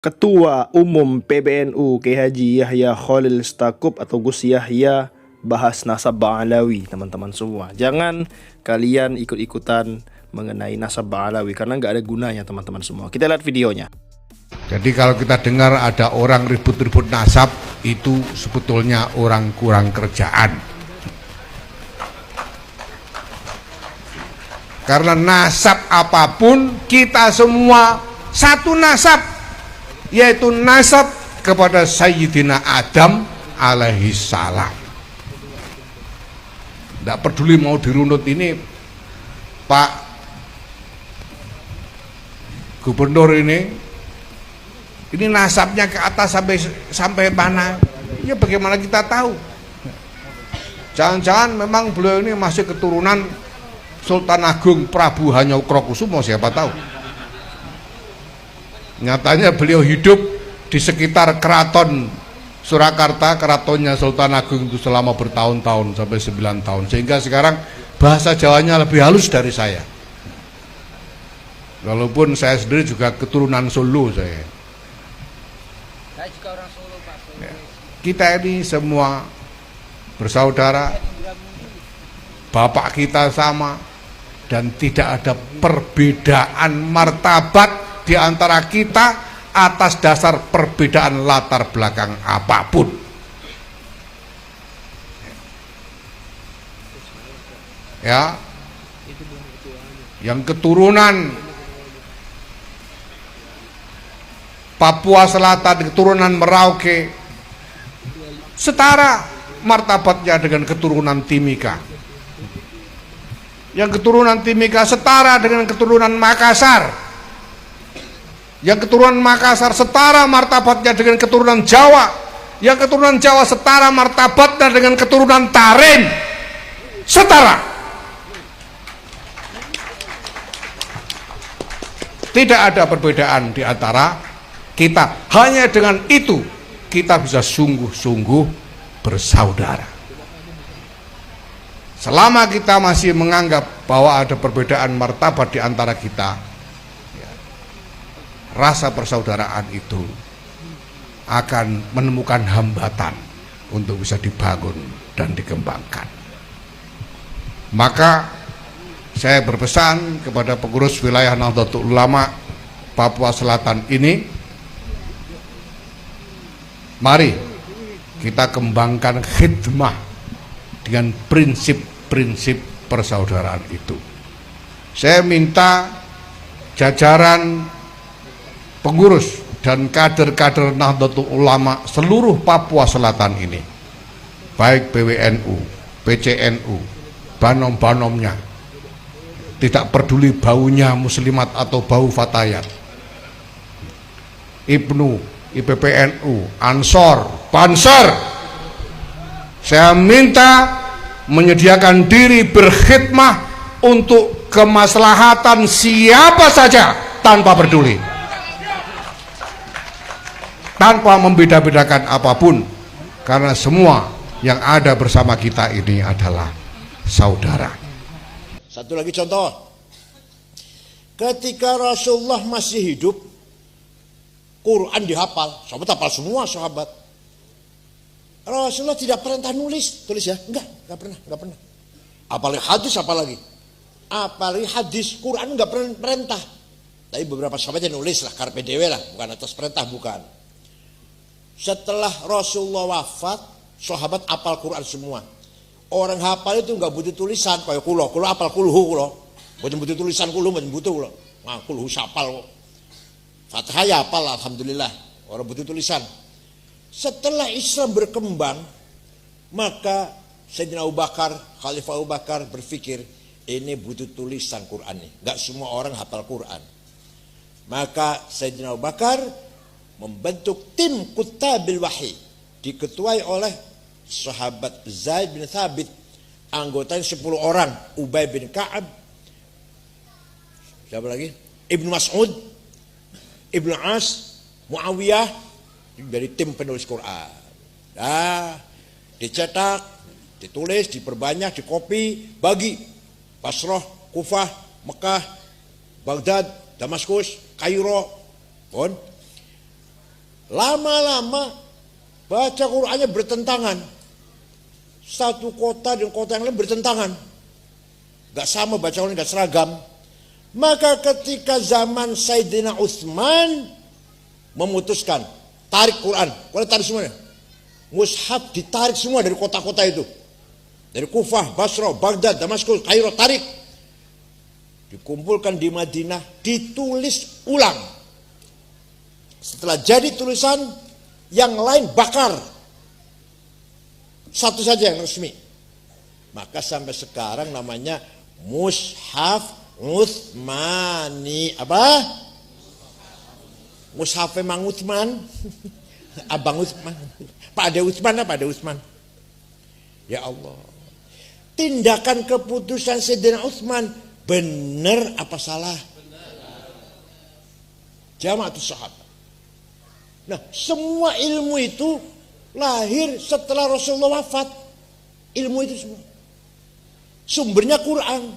Ketua Umum PBNU Kiai Haji Yahya Khalil Stakuf atau Gus Yahya bahas nasab Ba'alawi, teman-teman semua. Jangan kalian ikut-ikutan mengenai nasab Ba'alawi karena nggak ada gunanya, teman-teman semua. Kita lihat videonya. Jadi kalau kita dengar ada orang ribut-ribut nasab, itu sebetulnya orang kurang kerjaan. Karena nasab apapun, kita semua satu nasab, yaitu nasab kepada Sayyidina Adam alaihi salam. Tidak peduli mau dirunut ini Pak Gubernur ini nasabnya ke atas sampai mana? Ya bagaimana kita tahu? Jangan-jangan memang beliau ini masih keturunan Sultan Agung Prabu Hanyokrokusumo, siapa tahu. Nyatanya beliau hidup di sekitar keraton Surakarta, keratonnya Sultan Agung itu selama bertahun-tahun sampai 9 tahun, sehingga sekarang bahasa Jawanya lebih halus dari saya. Walaupun saya sendiri juga keturunan Solo saya. Saya juga orang Solo, Pak. Solo. Ya. Kita ini semua bersaudara, bapak kita sama, dan tidak ada perbedaan martabat di antara kita atas dasar perbedaan latar belakang apapun. Ya, yang keturunan Papua Selatan, keturunan Merauke, setara martabatnya dengan keturunan Timika. Yang keturunan Timika setara dengan keturunan Makassar. Yang keturunan Makassar setara martabatnya dengan keturunan Jawa. Yang keturunan Jawa setara martabatnya dengan keturunan Tarim. Setara. Tidak ada perbedaan di antara kita. Hanya dengan itu kita bisa sungguh-sungguh bersaudara. Selama kita masih menganggap bahwa ada perbedaan martabat di antara kita, rasa persaudaraan itu akan menemukan hambatan untuk bisa dibangun dan dikembangkan. Maka saya berpesan kepada pengurus wilayah Nahdlatul Ulama Papua Selatan ini, mari kita kembangkan khidmah dengan prinsip-prinsip persaudaraan itu. Saya minta jajaran pengurus dan kader-kader Nahdlatul Ulama seluruh Papua Selatan ini, baik PWNU, PCNU, banom-banomnya, tidak peduli baunya muslimat atau bau fatayat, IPNU, IPPNU, Ansor, Banser, saya minta menyediakan diri berkhidmah untuk kemaslahatan siapa saja tanpa peduli, tanpa membeda-bedakan apapun, karena semua yang ada bersama kita ini adalah saudara. Satu lagi contoh, ketika Rasulullah masih hidup, Quran dihafal, sahabat hafal semua sahabat. Rasulullah tidak pernah tulis ya, enggak pernah. Apalagi hadis, apalagi hadis, Quran enggak pernah perintah. Tapi beberapa sahabat yang nulis lah, karpe dewe lah, bukan atas perintah, bukan. Setelah Rasulullah wafat, sahabat hafal Quran semua. Orang hafal itu enggak butuh tulisan, kayak kulo hafal kulhu kulo. Butuh tulisan kulo, butuh kulo. Nah, kulhu sapal kok. Fatihah ya hafal, alhamdulillah. Orang butuh tulisan. Setelah Islam berkembang, maka Sayyidina Abu Bakar, Khalifah Abu Bakar berpikir, ini butuh tulisan Quran nih. Enggak semua orang hafal Quran. Maka Sayyidina Abu Bakar membentuk tim Kutabil Wahyi, diketuai oleh sahabat Zaid bin Thabit, anggotanya 10 orang, Ubay bin Ka'ab, siapa lagi? Ibnu Mas'ud, Ibnu As, Muawiyah, dari tim penulis Quran. Nah, dicetak, ditulis, diperbanyak, dikopi, bagi Basrah, Kufah, Mekah, Baghdad, Damaskus, Kairo, pun Lama-lama baca Qur'annya bertentangan. Satu kota dan kota yang lain bertentangan. Gak sama baca Qur'an, gak seragam. Maka ketika zaman Sayyidina Utsman memutuskan tarik Quran, tarik semuanya. Mushaf ditarik semua dari kota-kota itu. Dari Kufah, Basra, Baghdad, Damaskus, Kairo, tarik. Dikumpulkan di Madinah, ditulis ulang. Setelah jadi tulisan, yang lain bakar. Satu saja yang resmi. Maka sampai sekarang namanya Mushaf Utsmani. Apa? Mushaf Mang Utsman. Abang Utsman. Pak Ade Utsman apa Ade Utsman? Ya Allah. Tindakan keputusan Sayyidina Utsman benar apa salah? Jamaatus sahabat. Nah, semua ilmu itu lahir setelah Rasulullah wafat. Ilmu itu semua. Sumbernya Quran.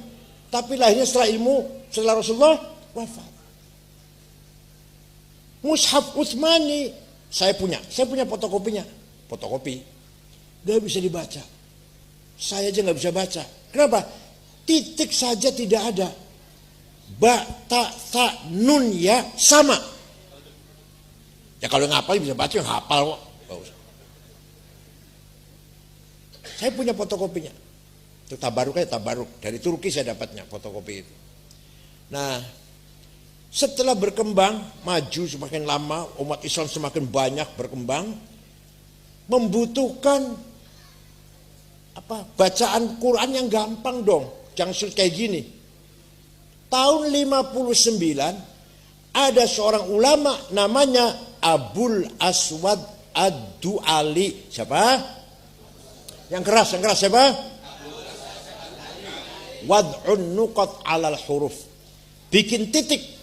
Tapi lahirnya setelah Rasulullah wafat. Mushaf Utsmani saya punya fotokopinya. Fotokopi. Gak bisa dibaca. Saya aja gak bisa baca. Kenapa? Titik saja tidak ada. Ba, ta, sa, nun, ya sama. Ya kalau ngapal bisa baca, hafal kok. Saya punya fotokopinya. Itu tabaruk aja, tabaruk. Dari Turki saya dapatnya fotokopi itu. Nah, setelah berkembang, maju semakin lama, umat Islam semakin banyak berkembang, membutuhkan bacaan Quran yang gampang dong. Jangan sulit kayak gini. Tahun 59 ada seorang ulama namanya Abul Aswad Ad-Du'ali. Siapa? Yang keras siapa? Wad'un nuqat alal huruf. Bikin titik.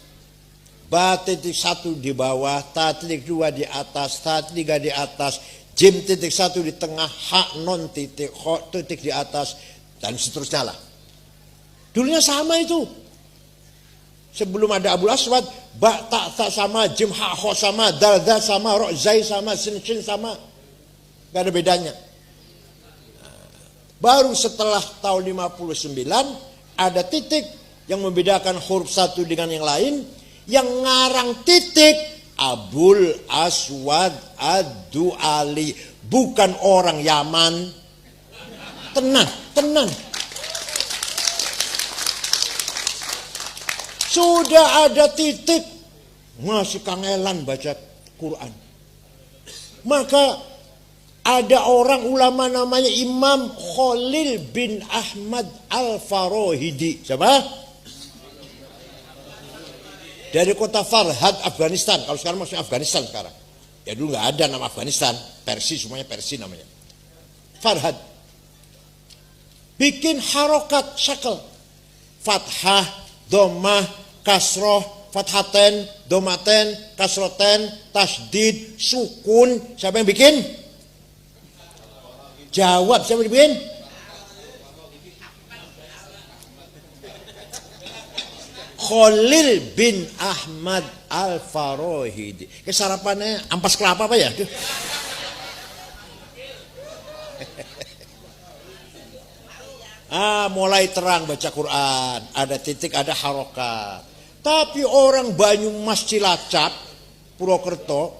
Ba titik 1 di bawah, ta titik 2 di atas, ta titik 3 di atas, jim titik 1 di tengah, ha non titik, kho titik di atas, dan seterusnya lah. Dulunya sama itu. Sebelum ada Abul Aswad, ba ta sama, jim ha kho sama, dal dal sama, ro zai sama, sin shin sama. Gak ada bedanya. Baru setelah tahun 59 ada titik yang membedakan huruf satu dengan yang lain. Yang ngarang titik Abul Aswad Ad-Du'ali, bukan orang Yaman. Tenang. Sudah ada titik, masih kangelan baca Quran. Maka ada orang ulama namanya Imam Khalil bin Ahmad Al-Farahidi. Siapa? Dari kota Farhad, Afghanistan. Kalau sekarang maksudnya Afghanistan sekarang. Ya dulu nggak ada nama Afghanistan. Persi, semuanya Persi namanya. Farhad. Bikin harokat syakal. Fathah, domah, kasroh, fathaten, domaten, kasroten, tasdid, sukun. Siapa yang bikin? Jawab, siapa yang bikin? Khalil bin Ahmad Al-Farahidi. Sarapannya ampas kelapa apa ya? Mulai terang baca Quran. Ada titik, ada harokat. Tapi orang Banyumas, Cilacap, Purwokerto,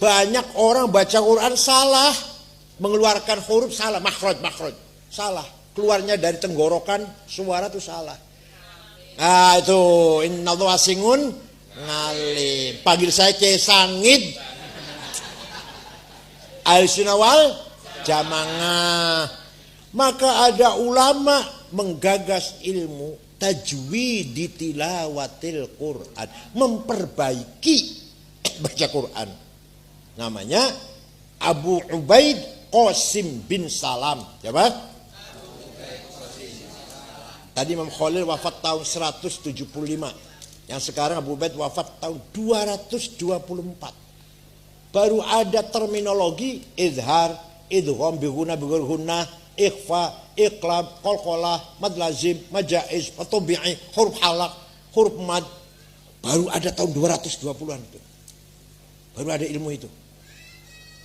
banyak orang baca Quran salah. Mengeluarkan huruf salah, makhraj, salah. Keluarnya dari tenggorokan, suara itu salah. Nah itu, innallaha asingun ngalim. Panggil saya Kiai Sangid Ahlussunnah wal Jamaah. Maka ada ulama menggagas ilmu tajwid di tilawatil Quran, memperbaiki baca Quran. Namanya Abu Ubaid Qasim bin Salam. Siapa? Tadi Imam Khalil wafat tahun 175. Yang sekarang Abu Ubaid wafat tahun 224. Baru ada terminologi izhar, idgham biguna bigurhuna, ikhfa, iqlab, qalqalah, mad lazim, majaiz, tabi'i, huruf halaq, huruf mad. Baru ada tahun 220-an itu. Baru ada ilmu itu.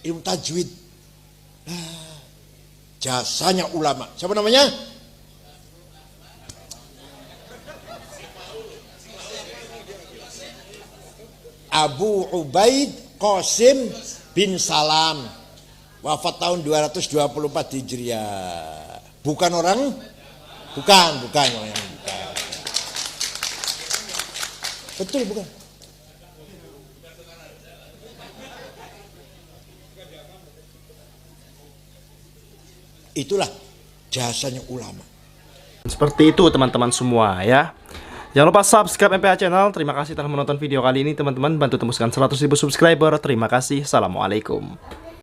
Ilmu tajwid. Nah, jasanya ulama. Siapa namanya? Abu Ubaid Qasim bin Salam. Wafat tahun 224 Hijriah. Bukan orang? Bukan orang yang bukan. Betul bukan? Itulah jasanya ulama. Seperti itu teman-teman semua ya. Jangan lupa subscribe MPH Channel. Terima kasih telah menonton video kali ini teman-teman. Bantu tembuskan 100.000 subscriber. Terima kasih. Assalamualaikum.